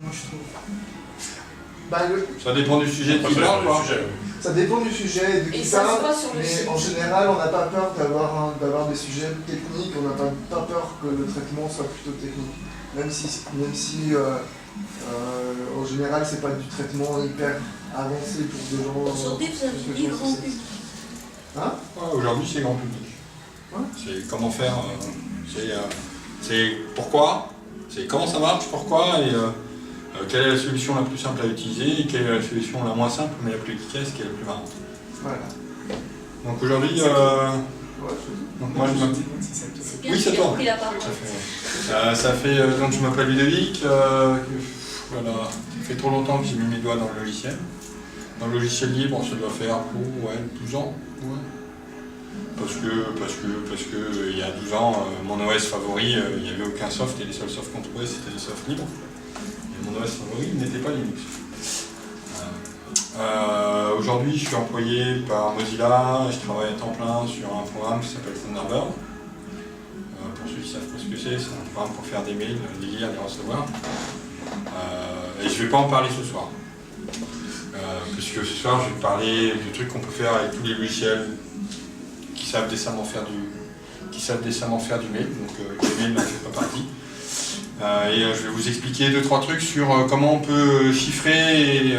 Moi je trouve. Ça dépend du sujet de qui parle, quoi. Ça dépend du sujet, de qui parle, mais site. en général on n'a pas peur d'avoir des sujets techniques, on n'a pas peur que le traitement soit plutôt technique. Même si en général c'est pas du traitement hyper avancé pour des gens... Aujourd'hui vous avez dit grand public. Hein? Aujourd'hui c'est grand public. Ouais. C'est comment faire, c'est pourquoi, c'est comment ça marche, pourquoi, et quelle est la solution la plus simple à utiliser, et quelle est la solution la moins simple mais la plus efficace, qui est la plus marrante. Voilà. Donc aujourd'hui, donc moi je m'appelle... Oui, c'est toi. Pris la parole. Donc je m'appelle Ludovic, voilà, ça fait trop longtemps que j'ai mis mes doigts dans le logiciel. Dans le logiciel libre, ça doit faire 12 ans. Ouais. Parce que il y a 12 ans, mon OS favori, il n'y avait aucun soft, et les seuls softs qu'on trouvait, c'était des softs libres. Et mon OS favori n'était pas Linux. Aujourd'hui, je suis employé par Mozilla, je travaille à temps plein sur un programme qui s'appelle Thunderbird. Pour ceux qui ne savent pas ce que c'est un programme pour faire des mails, les lire, les recevoir. Et je ne vais pas en parler ce soir. Puisque ce soir, je vais parler de trucs qu'on peut faire avec tous les logiciels qui savent décemment faire du mail, donc les mails n'en font pas partie. Et je vais vous expliquer 2-3 trucs sur comment on peut chiffrer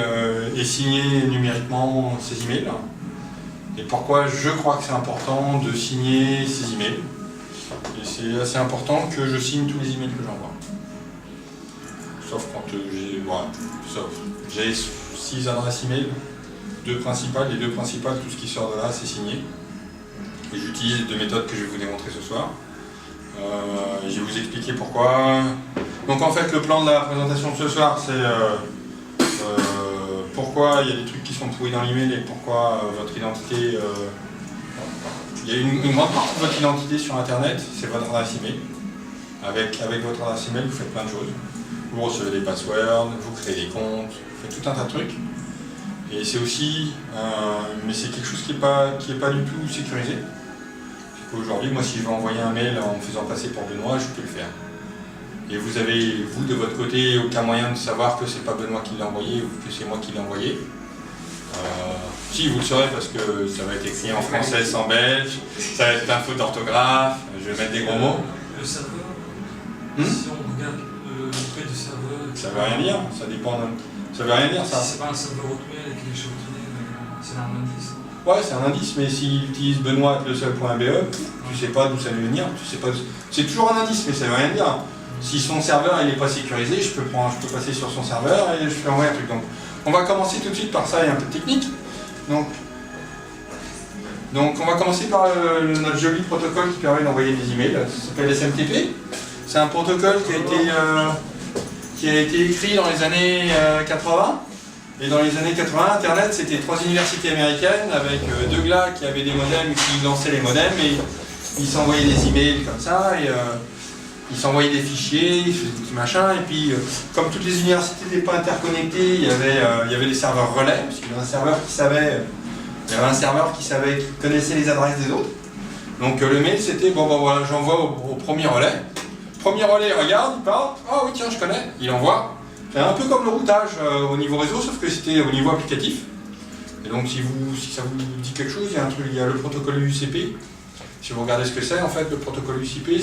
et signer numériquement ces emails. Et pourquoi je crois que c'est important de signer ces emails. Et c'est assez important que je signe tous les emails que j'envoie. Sauf quand j'ai 6 adresses email, 2 principales, les 2 principales, tout ce qui sort de là, c'est signé. Et j'utilise 2 méthodes que je vais vous démontrer ce soir. Je vais vous expliquer pourquoi. Donc en fait, le plan de la présentation de ce soir, c'est pourquoi il y a des trucs qui sont trouvés dans l'email et pourquoi votre identité... il y a une grande partie de votre identité sur Internet, c'est votre adresse email. Avec votre adresse email, vous faites plein de choses. Vous recevez des passwords, vous créez des comptes, vous faites tout un tas de trucs. Et c'est aussi, mais c'est quelque chose qui est pas du tout sécurisé. C'est qu'aujourd'hui, moi, si je veux envoyer un mail en me faisant passer pour Benoît, je peux le faire. Et vous avez, vous, de votre côté, aucun moyen de savoir que c'est pas Benoît qui l'a envoyé ou que c'est moi qui l'ai envoyé. Si, vous le saurez parce que ça va être écrit en français sans belge, ça va être plein de fautes d'orthographe, je vais mettre des gros mots. Le serveur, si on regarde le prix du serveur... Ça veut rien dire, ça dépend de... Ça veut rien dire ça. C'est pas un serveur hotmail avec les échantillons, c'est un indice. Ouais, c'est un indice, mais s'il utilise Benoît avec le seul.be, tu sais pas d'où ça veut venir, tu sais pas... C'est toujours un indice, mais ça veut rien dire. Si son serveur il n'est pas sécurisé, je peux passer sur son serveur et je peux envoyer un truc. Donc, on va commencer tout de suite par ça et un peu de technique. Donc on va commencer par notre joli protocole qui permet d'envoyer des emails. Ça s'appelle SMTP. C'est un protocole qui a été écrit dans les années 80. Et dans les années 80, Internet, c'était 3 universités américaines avec 2 gars qui avaient des modems qui lançaient les modems et ils s'envoyaient des emails comme ça. Et, ils s'envoyaient des fichiers, ils faisaient des petits machins, et puis comme toutes les universités n'étaient pas interconnectées, il y avait des serveurs relais, parce qu'il y avait un serveur qui connaissait les adresses des autres. Donc le mail c'était, bon voilà, j'envoie au premier relais. Premier relais regarde, il parle, ah oui tiens je connais, il envoie. C'est un peu comme le routage au niveau réseau, sauf que c'était au niveau applicatif. Et donc si ça vous dit quelque chose, il y a le protocole UCP. Si vous regardez ce que c'est, en fait le protocole UCP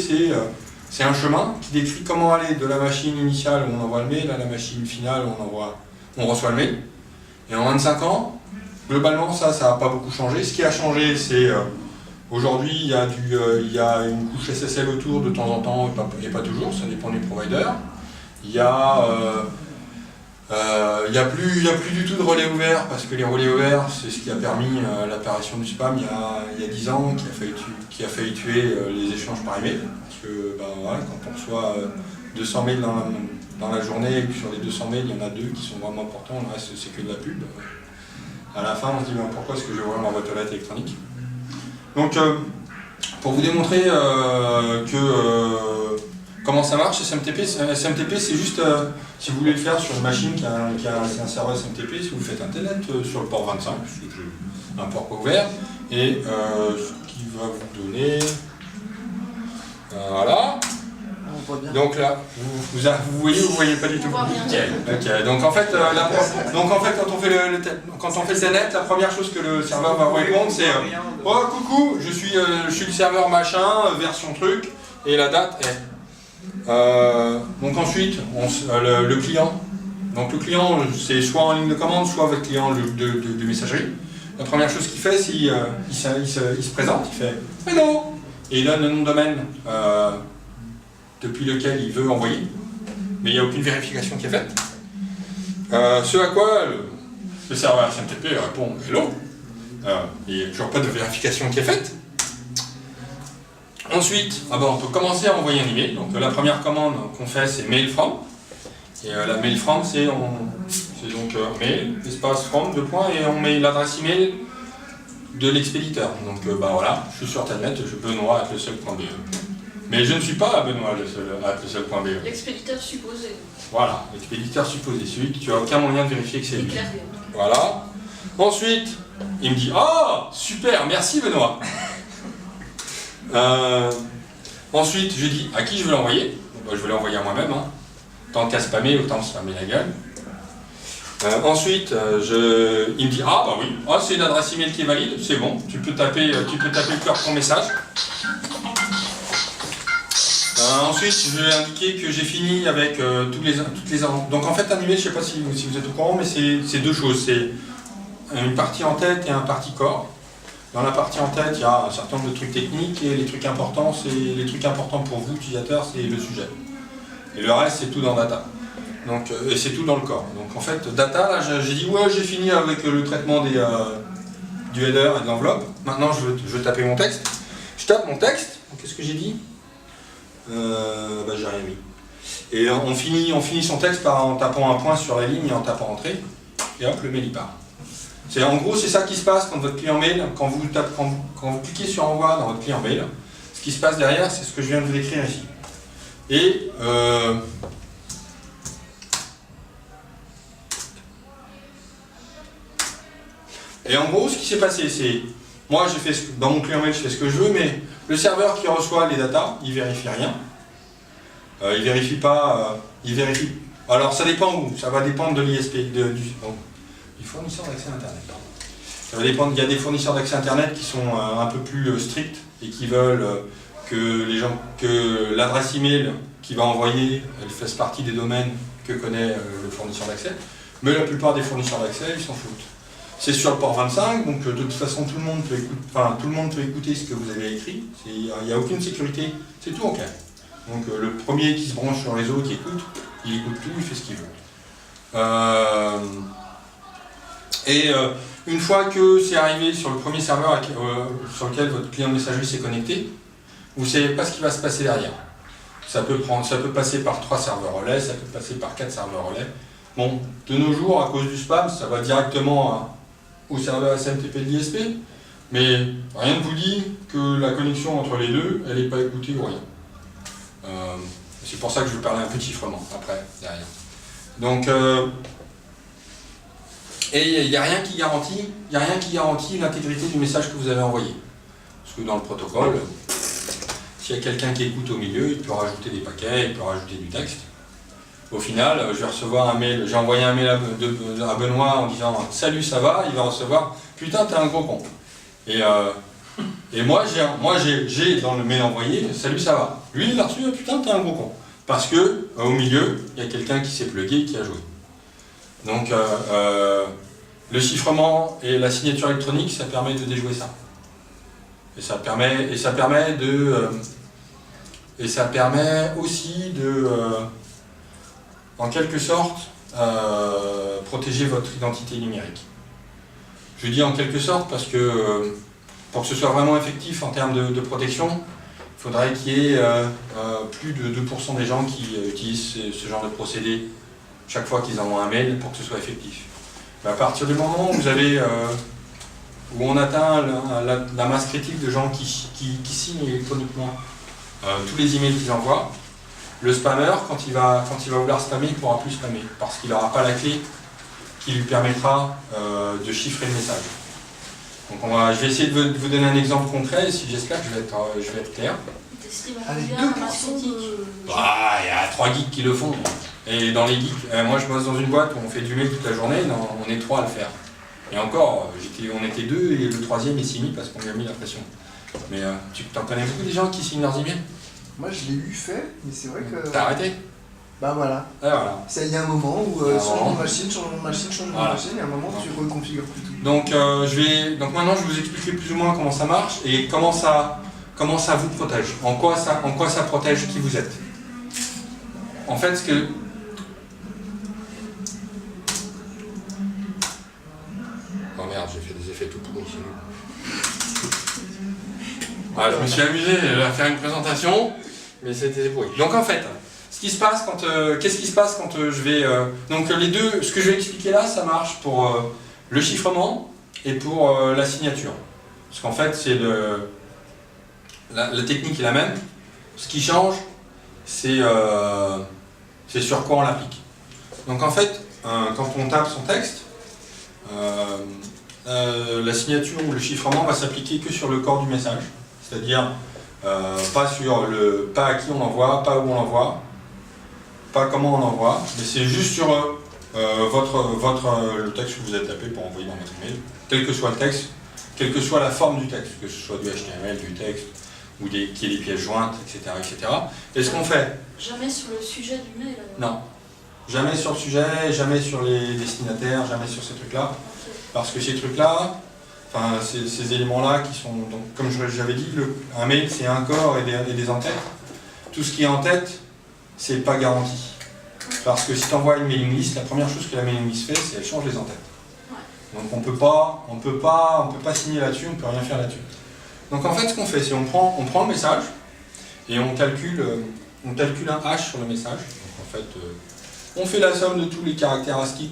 c'est un chemin qui décrit comment aller de la machine initiale où on envoie le mail à la machine finale où on reçoit le mail. Et en 25 ans, globalement, ça n'a pas beaucoup changé. Ce qui a changé, c'est aujourd'hui, il y a une couche SSL autour de temps en temps, et pas toujours, ça dépend du provider. Il y a plus du tout de relais ouverts, parce que les relais ouverts, c'est ce qui a permis l'apparition du spam il y a 10 ans, qui a failli tuer les échanges par email. Parce que voilà, quand on reçoit 200 mails dans la journée, et puis sur les 200 mails, il y en a 2 qui sont vraiment importants, le reste c'est que de la pub. À la fin, on se dit pourquoi est-ce que je vais ouvrir ma boîte aux lettres électronique. Donc, pour vous démontrer comment ça marche, SMTP c'est juste, si vous voulez le faire sur une machine qui a un serveur SMTP, si vous faites Internet sur le port 25, c'est un port pas ouvert, et ce qui va vous donner... voilà. voit pas bien. Donc là, vous voyez pas du tout. On voit rien. Ok, donc en fait, quand on fait le telnet, la première chose que le serveur va vous répondre, c'est oh coucou, je suis le serveur machin, version truc, et la date est. Donc ensuite, le client. Donc le client, c'est soit en ligne de commande, soit votre client de messagerie. La première chose qu'il fait, c'est il se présente, il fait hello, et il donne le nom de domaine depuis lequel il veut envoyer, mais il n'y a aucune vérification qui est faite. Ce à quoi le serveur SMTP répond hello, il n'y a toujours pas de vérification qui est faite. Ensuite, on peut commencer à envoyer un email. Donc la première commande qu'on fait, c'est mail from. Et la mail from, c'est donc mail, espace from, 2 points, et on met l'adresse email de l'expéditeur. Donc voilà, je suis sur Telnet, je suis Benoît @leseul.be. Mais je ne suis pas à Benoît @leseul.be. L'expéditeur supposé. Voilà, l'expéditeur supposé, celui que tu n'as aucun moyen de vérifier que c'est lui. Clair. Voilà. Ensuite, il me dit oh super, merci Benoît. Ensuite, je dis à qui je veux l'envoyer. Je vais l'envoyer à moi-même. Hein. Tant qu'à spammer, autant spammer la gueule. Ensuite, il me dit ah bah oui, c'est une adresse email qui est valide, c'est bon, tu peux taper le cœur de ton message. Ensuite, je vais indiquer que j'ai fini avec toutes les. Donc en fait, un email, je ne sais pas si vous êtes au courant, mais c'est deux choses. C'est une partie en tête et un partie corps. Dans la partie en tête, il y a un certain nombre de trucs techniques et les trucs importants pour vous, utilisateurs, c'est le sujet. Et le reste, c'est tout dans data. Donc, et c'est tout dans le corps. Donc en fait, data, là, j'ai dit ouais, j'ai fini avec le traitement du header et de l'enveloppe. Maintenant, je veux taper mon texte. Je tape mon texte. Qu'est-ce que j'ai dit? J'ai rien mis. Et on finit son texte en tapant un point sur la ligne et en tapant entrée. Et hop, le mail il part. En gros, c'est ça qui se passe quand votre client mail, quand vous cliquez sur envoi dans votre client mail, ce qui se passe derrière, c'est ce que je viens de vous décrire ici. Et en gros, ce qui s'est passé, c'est moi, dans mon client mail, je fais ce que je veux, mais le serveur qui reçoit les datas, il vérifie rien. Il vérifie pas. Il vérifie. Alors, ça dépend où. Ça va dépendre de l'ISP, du fournisseur d'accès Internet. Ça va dépendre. Il y a des fournisseurs d'accès Internet qui sont un peu plus stricts et qui veulent que l'adresse email qui va envoyer, elle fasse partie des domaines que connaît le fournisseur d'accès. Mais la plupart des fournisseurs d'accès, ils s'en foutent. C'est sur le port 25, donc de toute façon tout le monde peut écouter ce que vous avez écrit. Il n'y a aucune sécurité, c'est tout en clair. Donc le premier qui se branche sur le réseau, qui écoute, il écoute tout, il fait ce qu'il veut. Une fois que c'est arrivé sur le premier serveur sur lequel votre client de messagerie s'est connecté, vous ne savez pas ce qui va se passer derrière. Ça peut passer par 3 serveurs relais, ça peut passer par 4 serveurs relais. Bon, de nos jours, à cause du spam, ça va directement au serveur SMTP de l'ISP, mais rien ne vous dit que la connexion entre les deux, elle n'est pas écoutée ou rien. C'est pour ça que je vais parler un peu de chiffrement après, derrière. Donc, et il n'y a rien qui garantit l'intégrité du message que vous avez envoyé. Parce que dans le protocole, s'il y a quelqu'un qui écoute au milieu, il peut rajouter des paquets, il peut rajouter du texte. Au final, je vais recevoir un mail, j'ai envoyé un mail à Benoît en disant « Salut, ça va ?» Il va recevoir « Putain, t'es un gros con ». Et moi, j'ai dans le mail envoyé « Salut, ça va ?» Lui, il a reçu « Putain, t'es un gros con ». Parce que au milieu, il y a quelqu'un qui s'est plugué et qui a joué. Donc, le chiffrement et la signature électronique, ça permet de déjouer ça. Et ça permet aussi de, en quelque sorte, protéger votre identité numérique. Je dis en quelque sorte parce que pour que ce soit vraiment effectif en termes de protection, il faudrait qu'il y ait plus de 2% des gens qui utilisent ce genre de procédé chaque fois qu'ils envoient un mail pour que ce soit effectif. Mais à partir du moment où on atteint la masse critique de gens qui signent électroniquement tous les emails qu'ils envoient, le spammer, quand il va vouloir spammer, il ne pourra plus spammer parce qu'il n'aura pas la clé qui lui permettra de chiffrer le message. Donc je vais essayer de vous donner un exemple concret, et j'espère que je vais être clair. tester Allez, bien 2% l'informatique. Bah, il y a 3 geeks qui le font. Et dans les geeks, moi je bosse dans une boîte où on fait du mail toute la journée, non, on est 3 à le faire. Et encore, on était 2 et le 3e est signé parce qu'on lui a mis la pression. Mais tu en connais beaucoup des gens qui signent leurs emails? Moi je l'ai eu fait, mais c'est vrai que. T'as arrêté? Bah voilà. Ah, voilà. Il y a un moment où changement de machine, changement de Voilà. machine, et à un moment tu reconfigures plus tout. Donc, maintenant je vais vous expliquer plus ou moins comment ça marche et comment ça vous protège. En quoi ça protège qui vous êtes. En fait, ce que... Oh merde, j'ai fait des effets tout pourris. Ah, je me suis amusé à faire une présentation, mais c'était pourri. Donc en fait, qu'est-ce qui se passe quand je vais... Donc les deux, ce que je vais expliquer là, ça marche pour le chiffrement et pour la signature. Parce qu'en fait, c'est la technique est la même. Ce qui change, c'est sur quoi on l'applique. Donc en fait, quand on tape son texte, la signature ou le chiffrement va s'appliquer que sur le corps du message. C'est-à-dire pas à qui on l'envoie, pas où on l'envoie, pas comment on l'envoie, mais c'est juste sur le texte que vous avez tapé pour envoyer dans votre email, quel que soit le texte, quelle que soit la forme du texte, que ce soit du HTML, du texte, ou qu'il y ait des pièces jointes, etc. etc. Et ce qu'on fait... Jamais sur le sujet du mail. Non. Jamais sur le sujet, jamais sur les destinataires, jamais sur ces trucs-là. Okay. Parce que ces trucs-là, enfin, ces éléments-là qui sont, donc, comme j'avais dit, un mail c'est un corps et des en-têtes. Tout ce qui est en tête, c'est pas garanti. Parce que si tu envoies une mailing list, la première chose que la mailing list fait, c'est qu'elle change les en-têtes. Donc on peut pas signer là-dessus, on peut rien faire là-dessus. Donc en fait, ce qu'on fait, c'est on prend le message et on calcule un hash sur le message. Donc en fait, on fait la somme de tous les caractères ASCII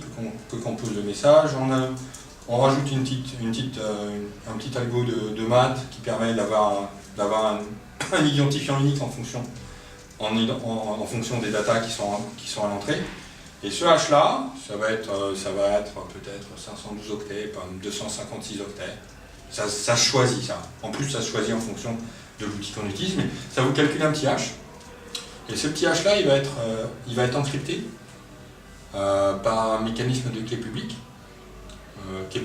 que compose le message. On rajoute un petit algo de maths qui permet d'avoir un identifiant unique en fonction des datas qui sont à l'entrée. Et ce hash là, ça va être peut-être 512 octets, pas 256 octets. Ça se choisit ça. En plus, ça se choisit en fonction de l'outil qu'on utilise, mais ça vous calcule un petit hash. Et ce petit hash là, il va être encrypté par un mécanisme de clé publique, clé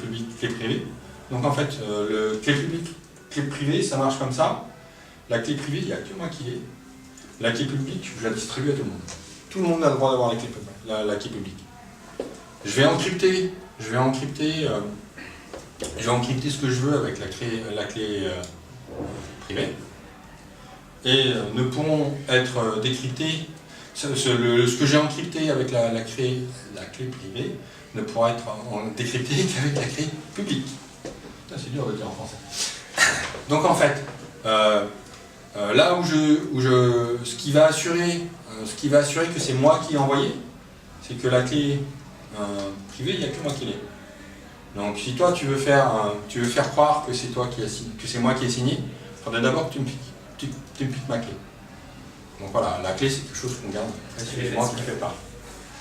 privée. Donc en fait, le clé publique, clé privée, ça marche comme ça. La clé privée, il n'y a que moi qui l'ai. La clé publique, je la distribue à tout le monde. Tout le monde a le droit d'avoir la clé publique. Je vais encrypter ce que je veux avec la clé privée. Et ne pourront être décryptés, ce que j'ai encrypté avec la clé privée ne pourra être décrypté qu'avec la clé publique. C'est dur de dire en français. Donc en fait, là ce qui va assurer que c'est moi qui ai envoyé, c'est que la clé privée, il n'y a que moi qui l'ai. Donc si toi tu veux faire croire que c'est toi qui que c'est moi qui ai signé, il faudrait d'abord que tu me piques ma clé. Donc voilà, la clé c'est quelque chose qu'on garde. C'est moi qui ne fais pas.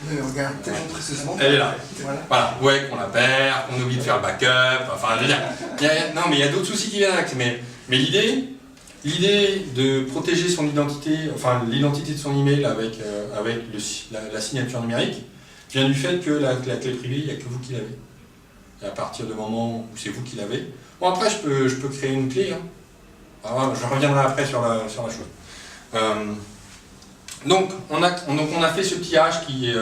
Mais on regarde tellement précieusement. Elle est là. Voilà. Ouais, qu'on la perd, qu'on oublie de faire le backup. Enfin, je veux dire, non, mais il y a d'autres soucis qui viennent avec. Mais l'idée de protéger son identité, enfin l'identité de son email avec la signature numérique, vient du fait que la clé privée, il n'y a que vous qui l'avez. Et à partir du moment où c'est vous qui l'avez. Bon, après, je peux créer une clé. Hein. Alors, je reviendrai après sur la chose. Donc, on a fait ce petit hash qui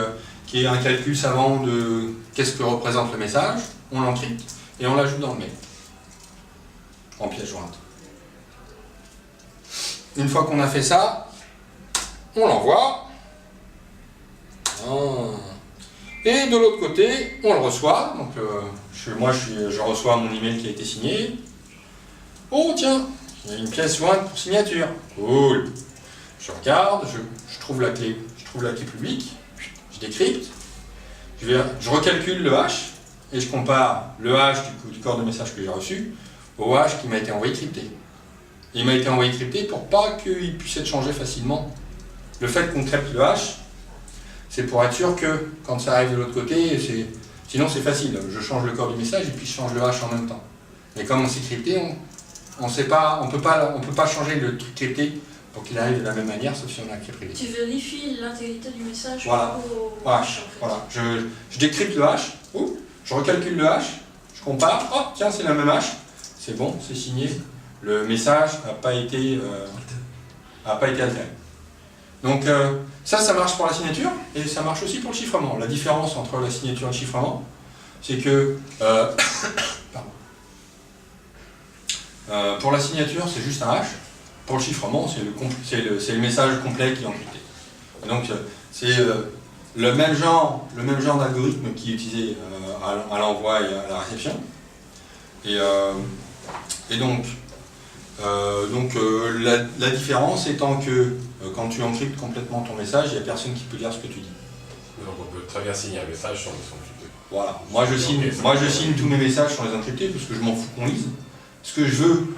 est un calcul savant de qu'est-ce que représente le message. On l'encrypte et on l'ajoute dans le mail. En pièce jointe. Une fois qu'on a fait ça, on l'envoie. Et de l'autre côté, on le reçoit. Donc, je reçois mon email qui a été signé. Oh tiens, il y a une pièce jointe pour signature. Cool. Je regarde, je trouve la clé publique, je décrypte, je recalcule le hash et je compare le hash du corps de message que j'ai reçu au hash qui m'a été envoyé crypté. Il m'a été envoyé crypté pour pas qu'il puisse être changé facilement. Le fait qu'on crypte le hash, c'est pour être sûr que quand ça arrive de l'autre côté, sinon c'est facile, je change le corps du message et puis je change le hash en même temps. Mais comme on s'est crypté, on peut pas changer le truc crypté pour qu'il arrive de la même manière, sauf si on a la clé privée. Tu vérifies l'intégrité du message Voilà. au Voilà, hash, en fait. voilà. Je décrypte le hash, je recalcule le hash, je compare, oh tiens c'est le même hash, c'est bon, c'est signé, le message n'a pas été altéré. Donc ça marche pour la signature et ça marche aussi pour le chiffrement. La différence entre la signature et le chiffrement, c'est que pour la signature c'est juste un hash, pour le chiffrement c'est le message complet qui est encrypté. Et donc c'est le même genre d'algorithme qui est utilisé à l'envoi et à la réception. Et donc la différence étant que quand tu encryptes complètement ton message, il n'y a personne qui peut lire ce que tu dis. Donc on peut très bien signer un message sans le encrypter. Voilà. Moi je signe tous mes messages sans les encrypter parce que je m'en fous qu'on lise. Ce que je veux,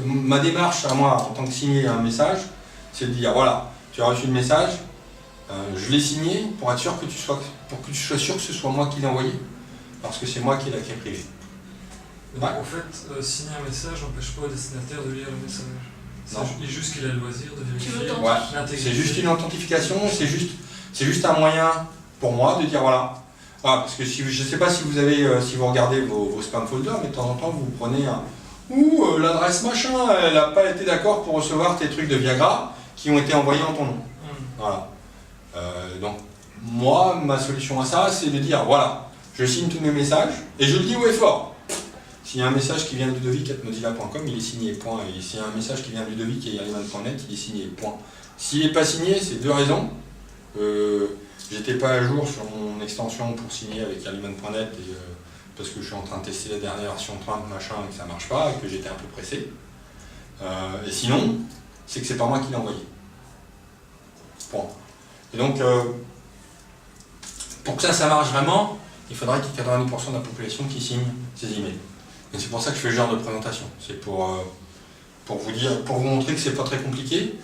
ma démarche à moi en tant que signer un message, c'est de dire voilà, tu as reçu le message, je l'ai signé pour être sûr que tu sois sûr que ce soit moi qui l'ai envoyé, parce que c'est moi qui ai la clé privée. Donc, en fait, signer un message n'empêche pas au destinataire de lire le message. Non. Il est juste qu'il a le loisir de vérifier l'intégrité. C'est juste une authentification, c'est juste un moyen pour moi de dire voilà. Parce que je ne sais pas si vous regardez vos spam folders, mais de temps en temps vous prenez l'adresse machin, elle n'a pas été d'accord pour recevoir tes trucs de Viagra qui ont été envoyés en ton nom. Voilà. Donc moi, ma solution à ça, c'est de dire voilà, je signe tous mes messages et je le dis haut et fort. S'il y a un message qui vient de ludovic@mozilla.com, il est signé, point. Et s'il y a un message qui vient de ludovic@yaliman.net, il est signé, point. S'il n'est pas signé, c'est deux raisons. J'étais pas à jour sur mon extension pour signer avec yaliman.net parce que je suis en train de tester la dernière version 30 machin et que ça marche pas et que j'étais un peu pressé. Et sinon, c'est que c'est pas moi qui l'ai envoyé. Point. Et donc, pour que ça marche vraiment, il faudrait qu'il y ait 90% de la population qui signe ces emails. Et c'est pour ça que je fais ce genre de présentation. C'est pour vous montrer que c'est pas très compliqué,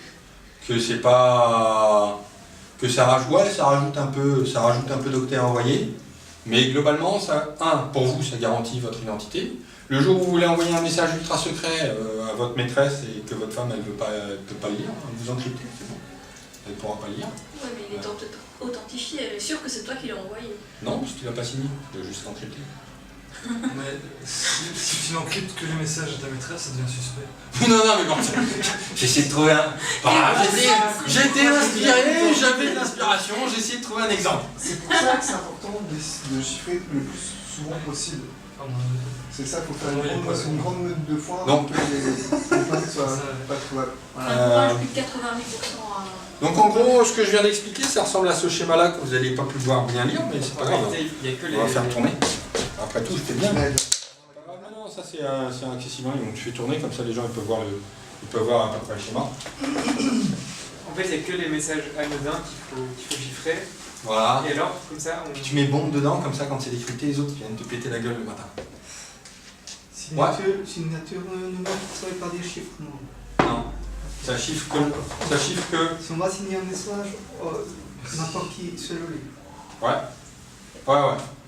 que c'est pas que ça rajoute un peu d'octets à envoyer, mais globalement, pour vous, ça garantit votre identité. Le jour où vous voulez envoyer un message ultra secret à votre maîtresse et que votre femme elle peut pas le lire, vous encryptez, c'est bon. Elle ne pourra pas le lire. Oui, mais il est authentifié, elle est sûre que c'est toi qui l'as envoyé. Non, parce que tu l'as pas signé, tu l'as juste encrypté. Mais si tu n'encryptes que les messages de ta maîtresse, ça devient suspect. Non, mais bon, j'essaie de trouver un... J'étais inspiré, j'avais de l'inspiration, j'ai essayé de trouver un exemple. C'est pour ça que c'est important de chiffrer le plus souvent possible. C'est ça, il faut faire une grande meute de points pour que les points ne soient pas trouvables. Plus de 80 000% à... Donc en gros, ce que je viens d'expliquer, ça ressemble à ce schéma-là que vous n'allez pas pouvoir bien lire, mais c'est pas grave. On va faire tourner. Après tout, c'était bien. Non, ça c'est accessible, donc tu fais tourner, comme ça les gens ils peuvent voir à peu près le schéma. En fait, il n'y a que les messages anodins qu'il faut chiffrer. Voilà. Et alors, comme ça, Puis tu mets bombe dedans, comme ça quand c'est décrypté, les autres viennent te péter la gueule le matin. Signature numérique soit par des chiffres, non. Non. Ça chiffre que... Si on va signer un message, n'importe qui se le lit. Ouais.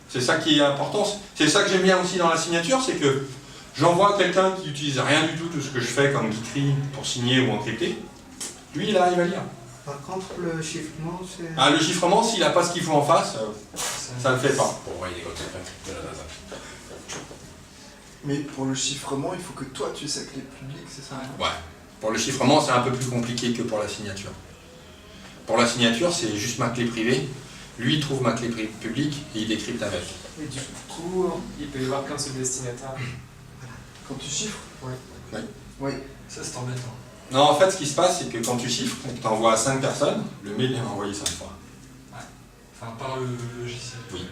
C'est ça qui est important. C'est ça que j'aime bien aussi dans la signature, c'est que j'envoie quelqu'un qui n'utilise rien du tout de ce que je fais comme Geekry pour signer ou encrypter. Lui, il arrive à lire. Par contre, le chiffrement, c'est... Le chiffrement, s'il n'a pas ce qu'il faut en face, ça ne le fait pas. Pour envoyer des codes secrets de la NASA. Mais pour le chiffrement, il faut que toi tu aies sa clé publique, c'est ça? Ouais. Pour le chiffrement, c'est un peu plus compliqué que pour la signature. Pour la signature, c'est juste ma clé privée. Lui, il trouve ma clé publique et il décrypte avec. et du coup, il peut y avoir qu'un seul destinataire. Quand tu chiffres? Oui. Ça, c'est embêtant. Non, en fait, ce qui se passe, c'est que quand tu chiffres, tu envoies à 5 personnes, le mail est envoyé 5 fois. Enfin, par le logiciel. Oui.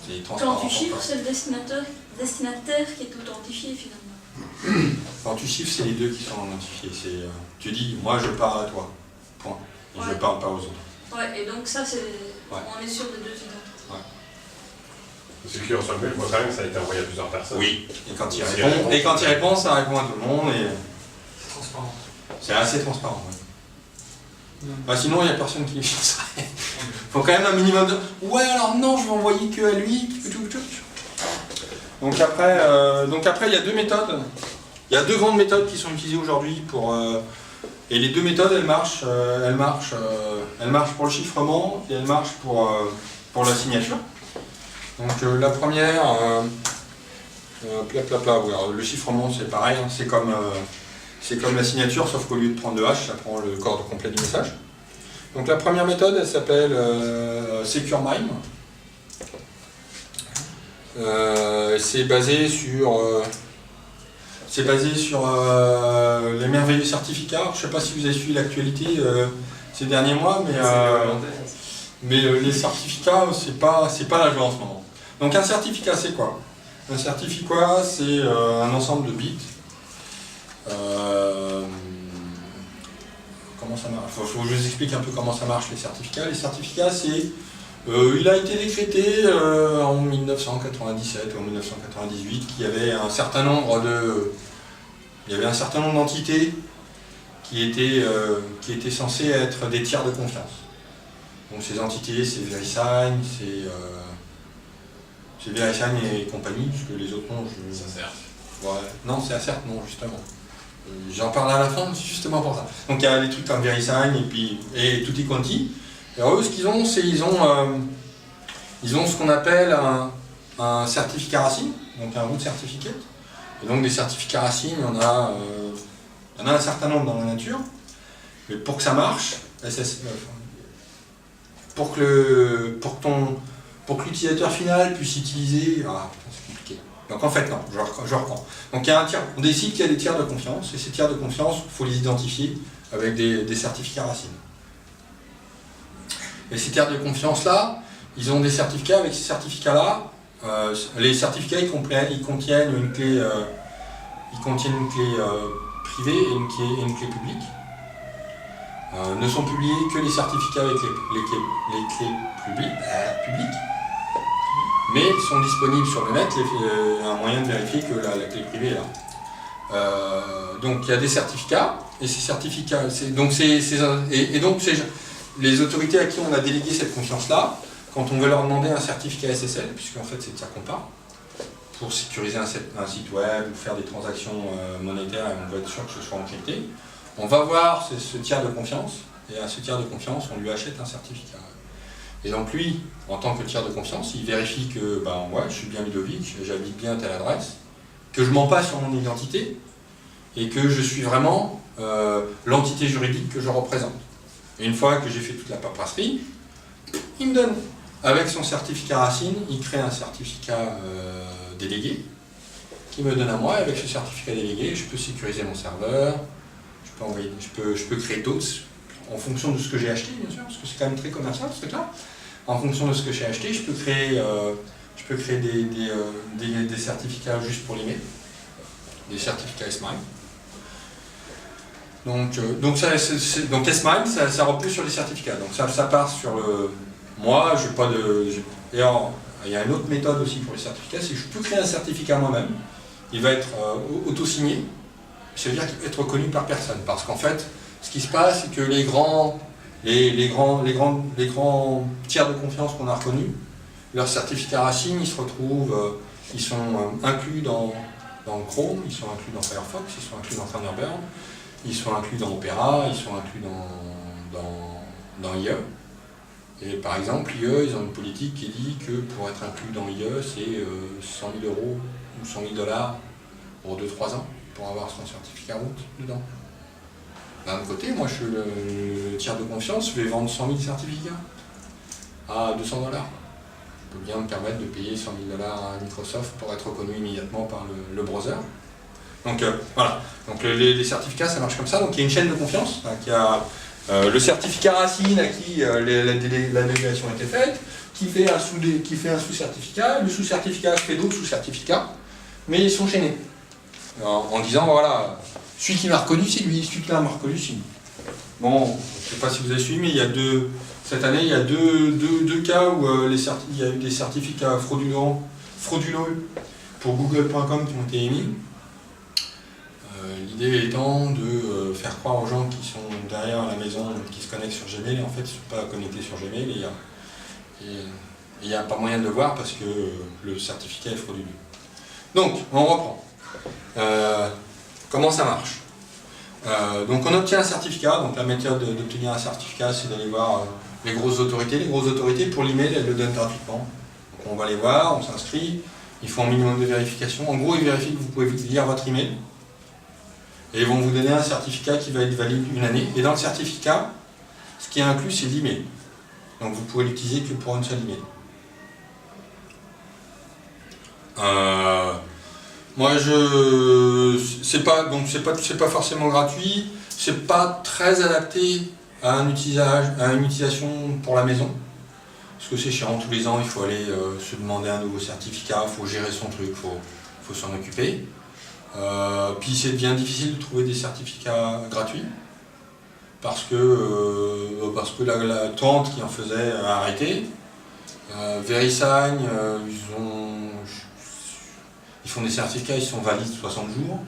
C'est transparent. Quand tu chiffres, c'est le destinataire qui est authentifié finalement. Quand tu chiffres, c'est les deux qui sont identifiés. Tu dis, moi je parle à toi, point. Et je ne parle pas aux autres. Ouais, et donc ça, c'est... Ouais. On est sur les deux identités. Ouais. Celui qui reçoit le mail voit quand même que ça a été envoyé à plusieurs personnes. Oui. Et quand il répond, ça répond à tout le monde. Et... C'est transparent. C'est assez transparent, oui. Sinon, il n'y a personne qui ça. Il faut quand même un minimum de... Ouais, alors non, je vais envoyer que à lui. Donc après, il y a deux méthodes. Il y a deux grandes méthodes qui sont utilisées aujourd'hui pour Et les deux méthodes, elles marchent pour le chiffrement et elles marchent pour la signature. Donc la première, alors, le chiffrement c'est pareil, hein, c'est comme la signature, sauf qu'au lieu de prendre le hash, ça prend le corps complet du message. Donc la première méthode, elle s'appelle Secure Mime. C'est basé sur les merveilleux certificats. Je ne sais pas si vous avez suivi l'actualité ces derniers mois, mais les certificats, c'est pas la joie en ce moment. Donc un certificat, c'est quoi? Un certificat, c'est un ensemble de bits. Comment ça marche? Faut que je vous explique un peu comment ça marche les certificats. Les certificats, c'est il a été décrété en 1997 ou en 1998 qu'il y avait un certain nombre d'entités qui étaient censées être des tiers de confiance. Donc ces entités, c'est VeriSign, c'est VeriSign et compagnie, puisque les autres noms, Ça sert. Ouais. Non, c'est Assert, non, justement. J'en parle à la fin, c'est justement pour ça. Donc il y a des trucs comme VeriSign et Tutti Quanti. Alors eux, ce qu'ils ont, c'est ils ont ce qu'on appelle un certificat racine, donc un root certificate. Et donc des certificats racines, il y en a un certain nombre dans la nature. Mais pour que ça marche, pour que l'utilisateur final puisse utiliser... Ah, putain, c'est compliqué. Donc en fait, non, je reprends. Donc il y a on décide qu'il y a des tiers de confiance, et ces tiers de confiance, il faut les identifier avec des certificats racines. Et ces tiers de confiance-là, ils ont des certificats. Avec ces certificats-là, les certificats ils contiennent une clé privée et une clé publique. Ne sont publiés que les certificats avec les clés publiques, mais sont disponibles sur le net, un moyen de vérifier que la clé privée est là. Donc il y a des certificats, et ces certificats, les autorités à qui on a délégué cette confiance-là, quand on veut leur demander un certificat SSL, puisqu'en fait c'est de ça qu'on parle, pour sécuriser un site web ou faire des transactions monétaires et on veut être sûr que ce soit encrypté, on va voir ce tiers de confiance, et à ce tiers de confiance, on lui achète un certificat. Et donc lui, en tant que tiers de confiance, il vérifie que ouais, je suis bien Ludovic, j'habite bien à telle adresse, que je mens pas sur mon identité, et que je suis vraiment l'entité juridique que je représente. Et une fois que j'ai fait toute la paperasserie, il me donne, avec son certificat racine, il crée un certificat délégué, qui me donne à moi, et avec ce certificat délégué, je peux sécuriser mon serveur, je peux créer d'autres, en fonction de ce que j'ai acheté, bien sûr, parce que c'est quand même très commercial ce truc-là. En fonction de ce que j'ai acheté, je peux créer des certificats juste pour l'email, des certificats S-MIME. Donc S-MIME, ça repose sur les certificats. Donc ça part sur le... Moi, je n'ai pas de... Et alors, il y a une autre méthode aussi pour les certificats, c'est que je peux créer un certificat moi-même. Il va être auto-signé. Ça veut dire qu'il peut être reconnu par personne. Parce qu'en fait, ce qui se passe, c'est que les grands tiers de confiance qu'on a reconnus, leurs certificats racines, ils se retrouvent, ils sont inclus dans Chrome, ils sont inclus dans Firefox, ils sont inclus dans Thunderbird, ils sont inclus dans Opera, ils sont inclus dans IE. Et par exemple, IE, ils ont une politique qui dit que pour être inclus dans IE, c'est 100 000 € ou 100 000 $ pour 2-3 ans pour avoir son certificat root dedans. D'un autre côté, moi je suis le tiers de confiance, je vais vendre 100 000 certificats à 200 $. Je peux bien me permettre de payer 100 000 $ à Microsoft pour être reconnu immédiatement par le browser. Donc voilà, donc les certificats ça marche comme ça, donc il y a une chaîne de confiance, il y a le certificat racine à qui la délégation a été faite, qui fait un sous-certificat, le sous-certificat fait d'autres sous-certificats, mais ils sont chaînés, en disant voilà, celui qui m'a reconnu c'est lui, celui qui m'a reconnu c'est lui. Bon, je ne sais pas si vous avez suivi, mais cette année il y a deux cas où il y a eu des certificats frauduleux pour google.com qui ont été émis. L'idée étant de faire croire aux gens qui sont derrière la maison, qui se connectent sur Gmail, et en fait ils ne sont pas connectés sur Gmail, et il n'y a pas moyen de le voir parce que le certificat est frauduleux. Donc, on reprend. Comment ça marche? Donc on obtient un certificat, donc la méthode d'obtenir un certificat c'est d'aller voir les grosses autorités. Les grosses autorités pour l'email elles le donnent gratuitement. Donc on va les voir, on s'inscrit, il faut un minimum de vérification. En gros ils vérifient que vous pouvez lire votre email et ils vont vous donner un certificat qui va être valide une année. Et dans le certificat, ce qui est inclus c'est l'email. Donc vous pourrez l'utiliser que pour une seule email. Moi, c'est pas forcément gratuit, c'est pas très adapté à une utilisation pour la maison, parce que c'est chiant, tous les ans il faut aller se demander un nouveau certificat, il faut gérer son truc, il faut s'en occuper. Puis c'est bien difficile de trouver des certificats gratuits, parce que la tante qui en faisait a arrêté. VeriSign, ils font des certificats, ils sont valides 60 jours.